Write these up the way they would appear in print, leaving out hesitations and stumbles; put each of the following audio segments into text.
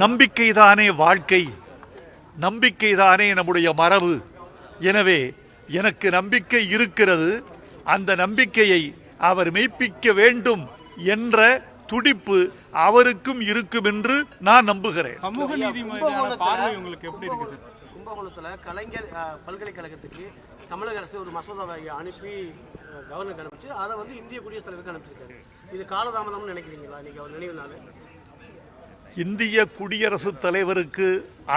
நம்பிக்கைதானே வாழ்க்கை, நம்பிக்கைதானே நம்முடைய மரபு. எனவே எனக்கு நம்பிக்கை இருக்கிறது. அந்த நம்பிக்கையை அவர் மெய்ப்பிக்க வேண்டும் என்ற துடிப்பு அவருக்கும் இருக்கும் என்று நான் நம்புகிறேன். சமூக நீதி மீதான பார்வை உங்களுக்கு எப்படி இருக்கு சார்? கும்பகோணத்தில் கலைஞர் பல்கலைக்கழகத்துக்கு தமிழக அரசு ஒரு மசோதாவை அனுப்பி கவர்னருக்கு அனுப்பிச்சு அதை இந்திய குடியரசுத் தலைவருக்கு அனுப்பிச்சிருக்காரு. இது காலதாமதம்னு நினைக்கிறீங்களா? இன்னைக்கு அவர் நினைவு நாள். இந்திய குடியரசுத் தலைவருக்கு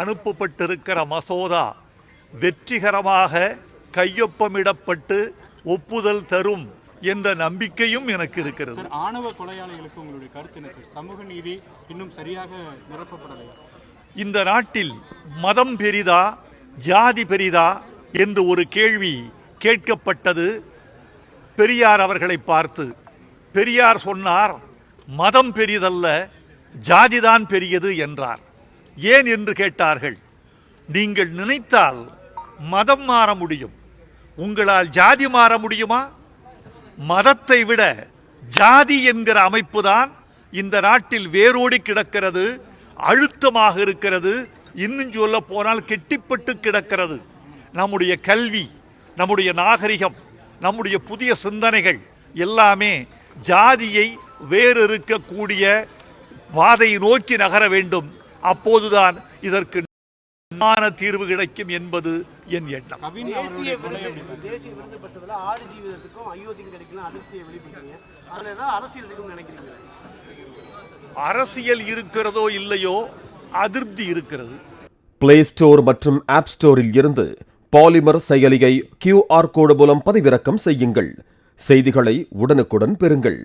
அனுப்பப்பட்டிருக்கிற மசோதா வெற்றிகரமாக கையொப்பமிடப்பட்டு ஒப்புதல் தரும் என்ற நம்பிக்கையும் எனக்கு இருக்கிறது. ஆணவ கொலையாளிகளுக்கு உங்களுடைய கருத்து என்ன சார்? சமூக நீதி இன்னும் சரியாக நிரப்பப்படலை. இந்த நாட்டில் மதம் பெரிதா ஜாதி பெரிதா என்று ஒரு கேள்வி கேட்கப்பட்டது பெரியார் அவர்களை பார்த்து. பெரியார் சொன்னார், மதம் பெரிதல்ல ஜாதிதான் பெரியது என்றார். ஏன் என்று கேட்டார்கள். நீங்கள் நினைத்தால் மதம் மாற முடியும், உங்களால் ஜாதி மாற முடியுமா? மதத்தை விட ஜாதி என்கிற அமைப்பு தான் இந்த நாட்டில் வேரோடி கிடக்கிறது, அழுத்தமாக இருக்கிறது, இன்னும் சொல்ல போனால் கெட்டிப்பட்டு கிடக்கிறது. நம்முடைய கல்வி, நம்முடைய நாகரிகம், நம்முடைய புதிய சிந்தனைகள் எல்லாமே ஜாதியை வேறறுக்கக்கூடிய பாதையை நோக்கி நகர வேண்டும். அப்போதுதான் இதற்கு தீர்வு கிடைக்கும் என்பது என் எண்ணம். தேசிய விருது பெற்றதில் 6 ஜீவிதத்துக்கும் அயோத்தியும் கிடைக்கலாம் அதிருப்தியை வெளிப்படுத்துறீங்க. அதில் ஏதாவது அரசியல் இருக்குன்னு நினைக்கிறீங்க? அரசியல் இருக்கிறதோ இல்லையோ, அதிருப்தி இருக்கிறது. பிளே ஸ்டோர் மற்றும் ஆப் ஸ்டோரில் இருந்து பாலிமர் செயலியை QR கோடு மூலம் பதிவிறக்கம் செய்யுங்கள். செய்திகளை உடனுக்குடன் பெறுங்கள்.